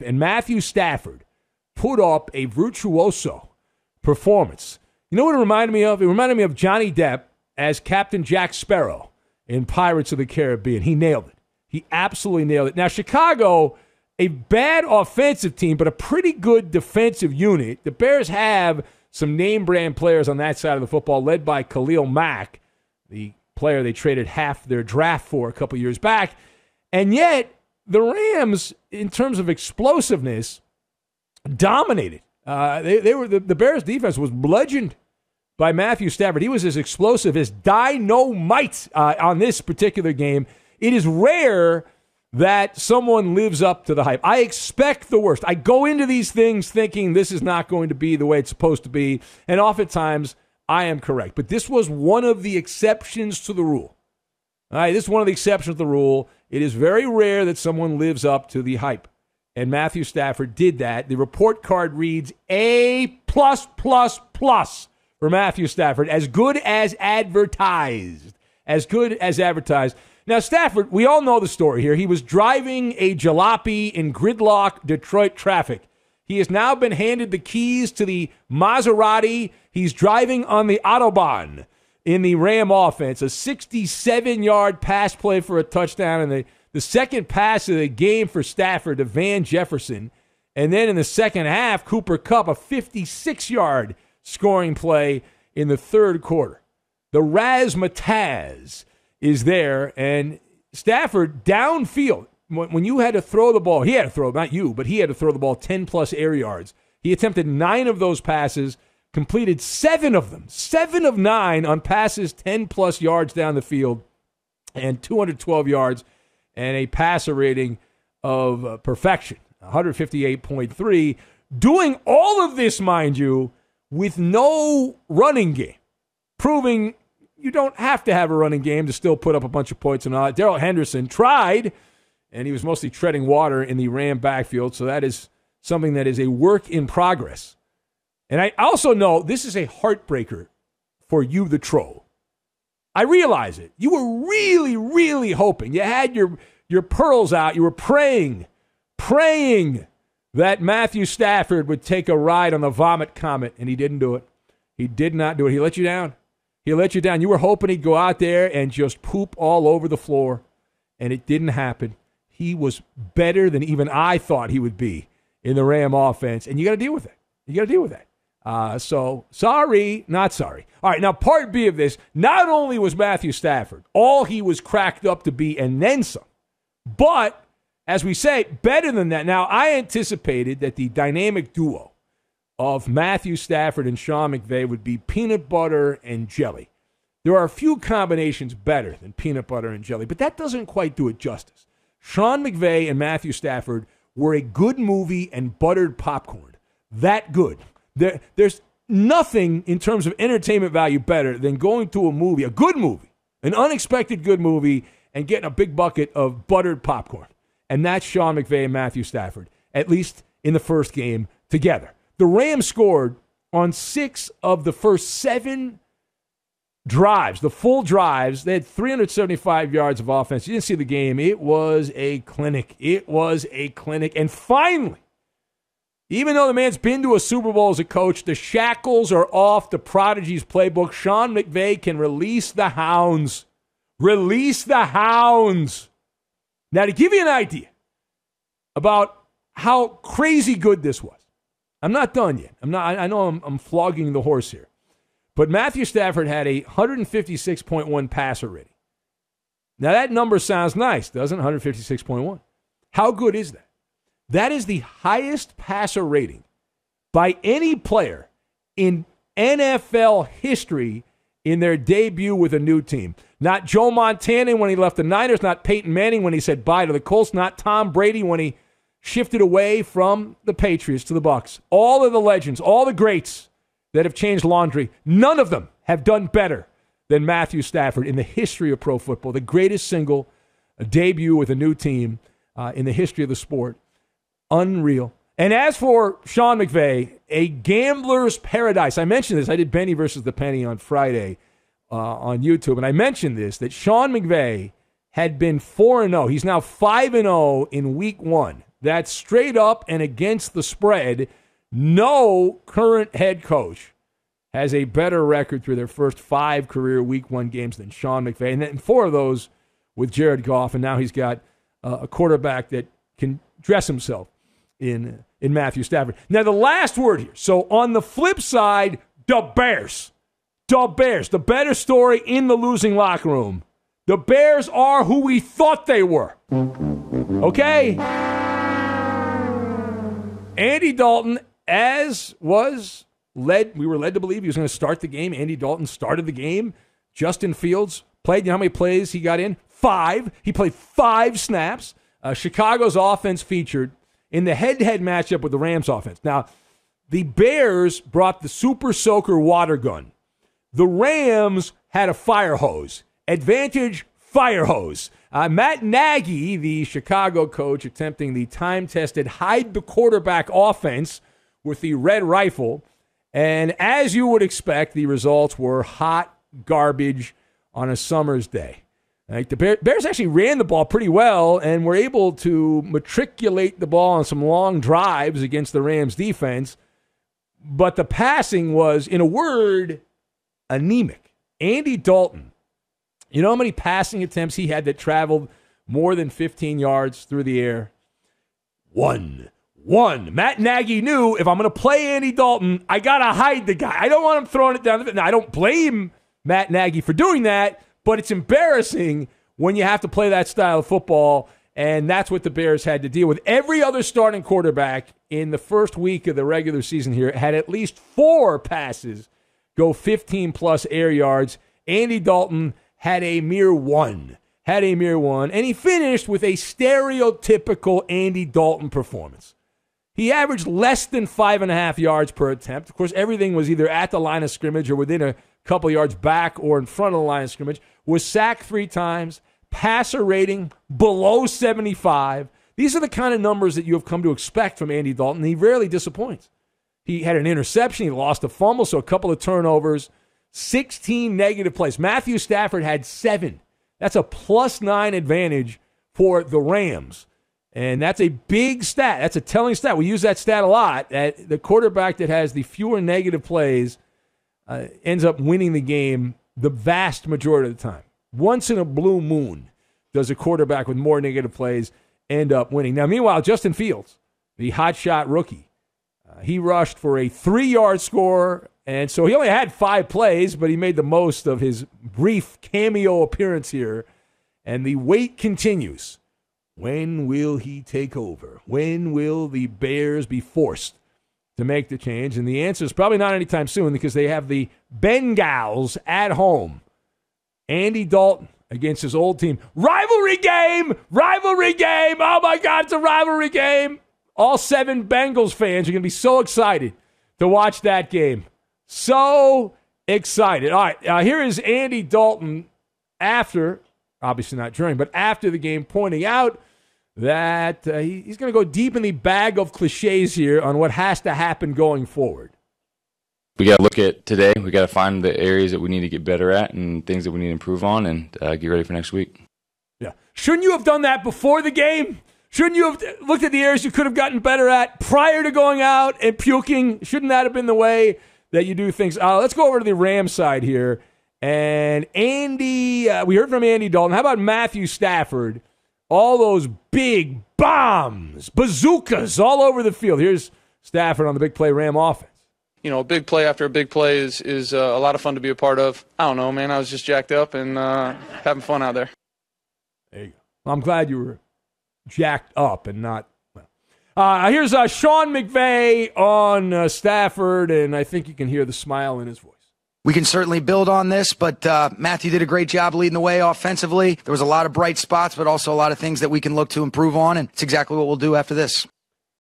and Matthew Stafford put up a virtuoso performance. You know what it reminded me of? It reminded me of Johnny Depp as Captain Jack Sparrow in Pirates of the Caribbean. He nailed it. He absolutely nailed it. Now, Chicago, a bad offensive team, but a pretty good defensive unit. The Bears have some name-brand players on that side of the football, led by Khalil Mack, the player they traded half their draft for a couple years back. And yet, the Rams, in terms of explosiveness, dominated. The Bears' defense was bludgeoned by Matthew Stafford. He was as explosive as dynamite on this particular game. It is rare that someone lives up to the hype. I expect the worst. I go into these things thinking this is not going to be the way it's supposed to be, and oftentimes I am correct. But this was one of the exceptions to the rule. All right, this is one of the exceptions to the rule. It is very rare that someone lives up to the hype, and Matthew Stafford did that. The report card reads A+++ for Matthew Stafford, as good as advertised. As good as advertised. Now, Stafford, we all know the story here. He was driving a jalopy in gridlock Detroit traffic. He has now been handed the keys to the Maserati. He's driving on the Autobahn in the Ram offense. A 67-yard pass play for a touchdown, and the second pass of the game for Stafford to Van Jefferson. And then in the second half, Cooper Kupp, a 56-yard scoring play in the third quarter. The razzmatazz is there, and Stafford downfield, when you had to throw the ball, he had to throw, not you, but he had to throw the ball 10-plus air yards. He attempted 9 of those passes, completed 7 of them, 7 of 9 on passes 10-plus yards down the field, and 212 yards, and a passer rating of perfection, 158.3. Doing all of this, mind you, with no running game, proving you don't have to have a running game to still put up a bunch of points and all that. Darrell Henderson tried, and he was mostly treading water in the Ram backfield, so that is something that is a work in progress. And I also know this is a heartbreaker for you, the troll. I realize it. You were really, really hoping. You had your pearls out. You were praying that Matthew Stafford would take a ride on the Vomit Comet, and he didn't do it. He did not do it. He let you down. He let you down. You were hoping he'd go out there and just poop all over the floor, and it didn't happen. He was better than even I thought he would be in the Ram offense, and you got to deal with it. You got to deal with that. So, sorry, not sorry. All right, now part B of this, not only was Matthew Stafford all he was cracked up to be and then some, but, as we say, better than that. Now, I anticipated that the dynamic duo of Matthew Stafford and Sean McVay would be peanut butter and jelly. There are a few combinations better than peanut butter and jelly, but that doesn't quite do it justice. Sean McVay and Matthew Stafford were a good movie and buttered popcorn. That good. There's nothing in terms of entertainment value better than going to a movie, a good movie, an unexpected good movie, and getting a big bucket of buttered popcorn. And that's Sean McVay and Matthew Stafford, at least in the first game together. The Rams scored on 6 of the first 7 drives, the full drives. They had 375 yards of offense. You didn't see the game. It was a clinic. It was a clinic. And finally, even though the man's been to a Super Bowl as a coach, the shackles are off the Prodigy's playbook. Sean McVay can release the hounds. Release the hounds. Now, to give you an idea about how crazy good this was, I'm not done yet. I know I'm flogging the horse here. But Matthew Stafford had a 156.1 passer rating. Now, that number sounds nice, doesn't it? 156.1. How good is that? That is the highest passer rating by any player in NFL history in their debut with a new team. Not Joe Montana when he left the Niners, not Peyton Manning when he said bye to the Colts, not Tom Brady when he shifted away from the Patriots to the Bucs. All of the legends, all the greats that have changed laundry, none of them have done better than Matthew Stafford in the history of pro football. The greatest single debut with a new team in the history of the sport. Unreal. And as for Sean McVay, a gambler's paradise. I mentioned this. I did Benny versus the Penny on Friday on YouTube, and I mentioned this, that Sean McVay had been 4-0. He's now 5-0 in week 1. That's straight up and against the spread. No current head coach has a better record through their first 5 career Week 1 games than Sean McVay. And then 4 of those with Jared Goff, and now he's got a quarterback that can dress himself in Matthew Stafford. Now, the last word here. So on the flip side, the Bears. The Bears, the better story in the losing locker room. The Bears are who we thought they were. Okay? Andy Dalton, as was we were led to believe he was going to start the game. Andy Dalton started the game. Justin Fields played. You know how many plays he got in? 5. He played 5 snaps. Chicago's offense featured in the head-to-head matchup with the Rams offense. Now, the Bears brought the Super Soaker water gun. The Rams had a fire hose. Advantage, fire hose. Matt Nagy, the Chicago coach, attempting the time-tested hide-the-quarterback offense with the red rifle. And as you would expect, the results were hot garbage on a summer's day. Like the Bears actually ran the ball pretty well and were able to matriculate the ball on some long drives against the Rams defense. But the passing was, in a word, anemic. Andy Dalton, you know how many passing attempts he had that traveled more than 15 yards through the air? One. Matt Nagy knew, if I'm going to play Andy Dalton, I got to hide the guy. I don't want him throwing it down. Now, I don't blame Matt Nagy for doing that, but it's embarrassing when you have to play that style of football, and that's what the Bears had to deal with. Every other starting quarterback in the first week of the regular season here had at least 4 passes go 15-plus air yards. Andy Dalton had a mere 1. And he finished with a stereotypical Andy Dalton performance. He averaged less than 5.5 yards per attempt. Of course, everything was either at the line of scrimmage or within a couple yards back or in front of the line of scrimmage. Was sacked 3 times. Passer rating below 75. These are the kind of numbers that you have come to expect from Andy Dalton. He rarely disappoints. He had an interception. He lost a fumble, so a couple of turnovers. 16 negative plays. Matthew Stafford had 7. That's a +9 advantage for the Rams. And that's a big stat. That's a telling stat. We use that stat a lot. The quarterback that has the fewer negative plays ends up winning the game the vast majority of the time. Once in a blue moon does a quarterback with more negative plays end up winning. Now, meanwhile, Justin Fields, the hotshot rookie, he rushed for a 3-yard score, and so he only had 5 plays, but he made the most of his brief cameo appearance here, and the wait continues. When will he take over? When will the Bears be forced to make the change? And the answer is probably not anytime soon because they have the Bengals at home. Andy Dalton against his old team. Rivalry game! Oh, my God, it's a rivalry game. All 7 Bengals fans are going to be so excited to watch that game. So excited. All right, here is Andy Dalton after, obviously not during, but after the game, pointing out that he's going to go deep in the bag of cliches here on what has to happen going forward. We got to look at today. We got to find the areas that we need to get better at and things that we need to improve on and get ready for next week. Yeah. Shouldn't you have done that before the game? Shouldn't you have looked at the areas you could have gotten better at prior to going out and puking? Shouldn't that have been the way that you do things? Let's go over to the Rams side here. And Andy, we heard from Andy Dalton. How about Matthew Stafford? All those big bombs, bazookas all over the field. Here's Stafford on the big play Ram offense. You know, a big play after a big play is a lot of fun to be a part of. I don't know, man. I was just jacked up and having fun out there. There you go. Well, I'm glad you were jacked up and not. Well. Here's Sean McVay on Stafford, and I think you can hear the smile in his voice. We can certainly build on this, but Matthew did a great job leading the way offensively. There was a lot of bright spots, but also a lot of things that we can look to improve on, and it's exactly what we'll do after this.